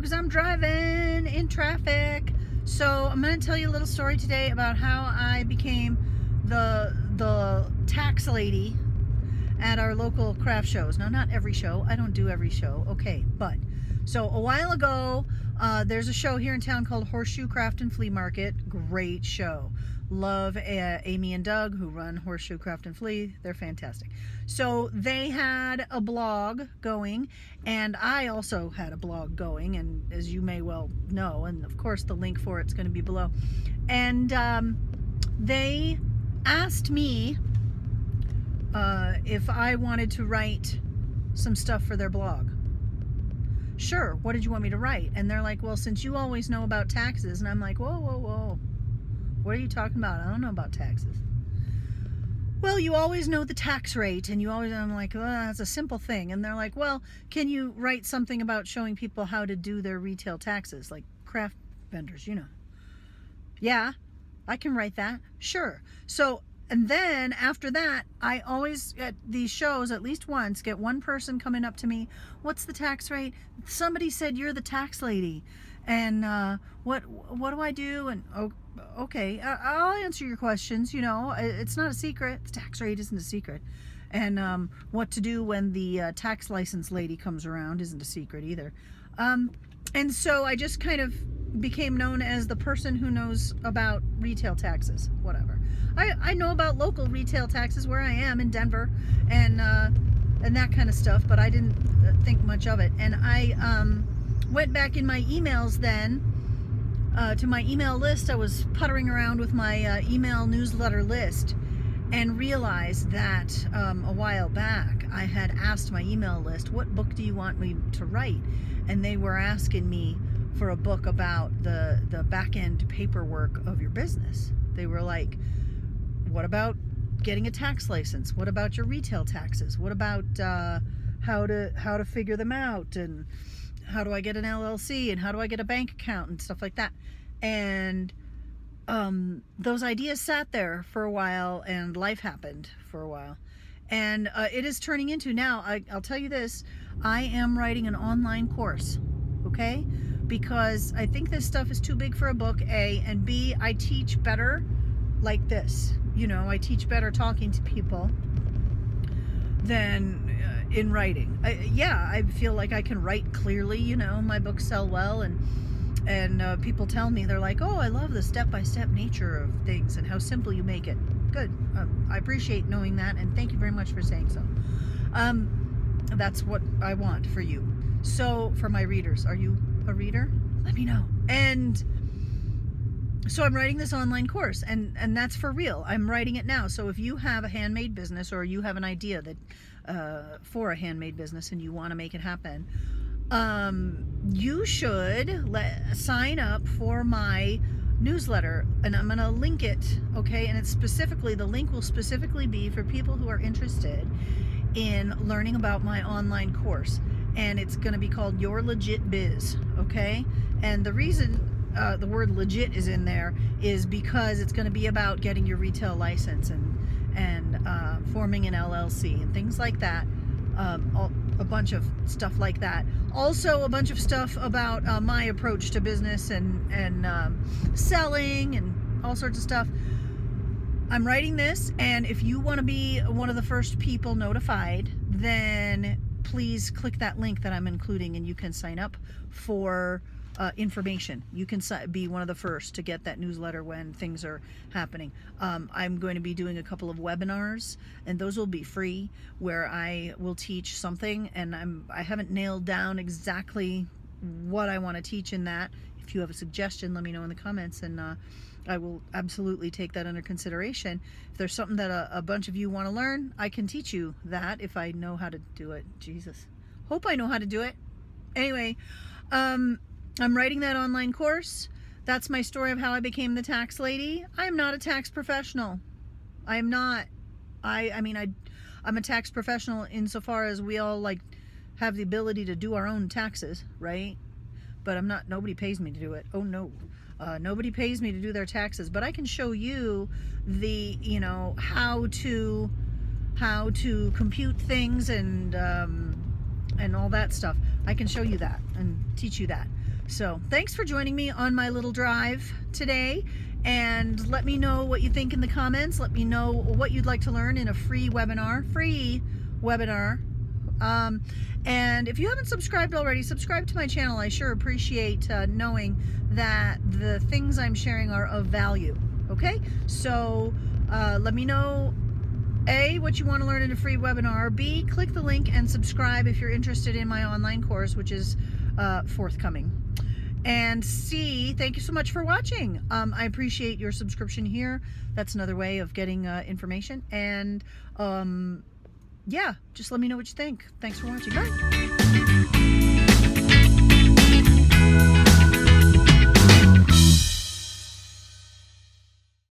because I'm driving in traffic. So I'm going to tell you a little story today about how I became the tax lady at our local craft shows. Now, not every show. I don't do every show. Okay, but so a while ago, there's a show here in town called Horseshoe Craft and Flea Market. Great show. Love Amy and Doug, who run Horseshoe Craft and Flea. They're fantastic. So they had a blog going, and I also had a blog going, and as you may well know, and of course the link for it's going to be below. And they asked me if I wanted to write some stuff for their blog. Sure, what did you want me to write? And they're like, well, since you always know about taxes. And I'm like, whoa, whoa, whoa. What are you talking about? I don't know about taxes. Well, you always know the tax rate, and you always, I'm like, well, that's a simple thing. And they're like, well, can you write something about showing people how to do their retail taxes, like craft vendors, you know? Yeah, I can write that. Sure. So, and then after that, I always, at these shows, at least once, get one person coming up to me, what's the tax rate? Somebody said you're the tax lady. And what do I do? And okay, I'll answer your questions. You know, it's not a secret. The tax rate isn't a secret. And what to do when the tax license lady comes around isn't a secret either. And so I just kind of became known as the person who knows about retail taxes, whatever. I know about local retail taxes where I am in Denver and that kind of stuff, but I didn't think much of it. And I went back in my emails then to my email list. I was puttering around with my email newsletter list and realized that a while back I had asked my email list, what book do you want me to write? And they were asking me for a book about the back-end paperwork of your business. They were like, what about getting a tax license? What about your retail taxes? What about how to figure them out? And how do I get an LLC? And how do I get a bank account? And stuff like that. And those ideas sat there for a while, and life happened for a while. And it is turning into, now, I'll tell you this, I am writing an online course, okay? Because I think this stuff is too big for a book, A, and B, I teach better like this. You know, I teach better talking to people than in writing. I feel like I can write clearly, you know, my books sell well, and people tell me, they're like, oh, I love the step-by-step nature of things and how simple you make it. Good. I appreciate knowing that, and thank you very much for saying so. That's what I want for you. So, for my readers, are you a reader? Let me know. And so I'm writing this online course, and that's for real. I'm writing it now. So if you have a handmade business, or you have an idea that for a handmade business and you want to make it happen, you should sign up for my newsletter, and I'm going to link it, okay? And it's specifically, the link will specifically be for people who are interested in learning about my online course, and it's going to be called Your Legit Biz, okay? And the reason the word legit is in there is because it's going to be about getting your retail license and forming an LLC and things like that. A bunch of stuff like that. Also a bunch of stuff about my approach to business and selling and all sorts of stuff. I'm writing this, and if you want to be one of the first people notified, then please click that link that I'm including, and you can sign up for information. You can be one of the first to get that newsletter when things are happening. I'm going to be doing a couple of webinars, and those will be free, where I will teach something, and I haven't nailed down exactly what I want to teach in that. If you have a suggestion, let me know in the comments, and I will absolutely take that under consideration. If there's something that a bunch of you want to learn, I can teach you that if I know how to do it. Jesus. Hope I know how to do it. Anyway, I'm writing that online course. That's my story of how I became the tax lady. I am not a tax professional. I am not. I'm a tax professional insofar as we all like have the ability to do our own taxes, right? But I'm not. Nobody pays me to do it. Oh no. Nobody pays me to do their taxes, but I can show you the, how to compute things and all that stuff. I can show you that and teach you that. So thanks for joining me on my little drive today, and let me know what you think in the comments. Let me know what you'd like to learn in a free webinar. And if you haven't subscribed already, subscribe to my channel. I sure appreciate knowing that the things I'm sharing are of value. Okay, so let me know A, what you want to learn in a free webinar. B, click the link and subscribe if you're interested in my online course, which is forthcoming. And C, thank you so much for watching. I appreciate your subscription here. That's another way of getting information. And yeah, just let me know what you think. Thanks for watching. Bye.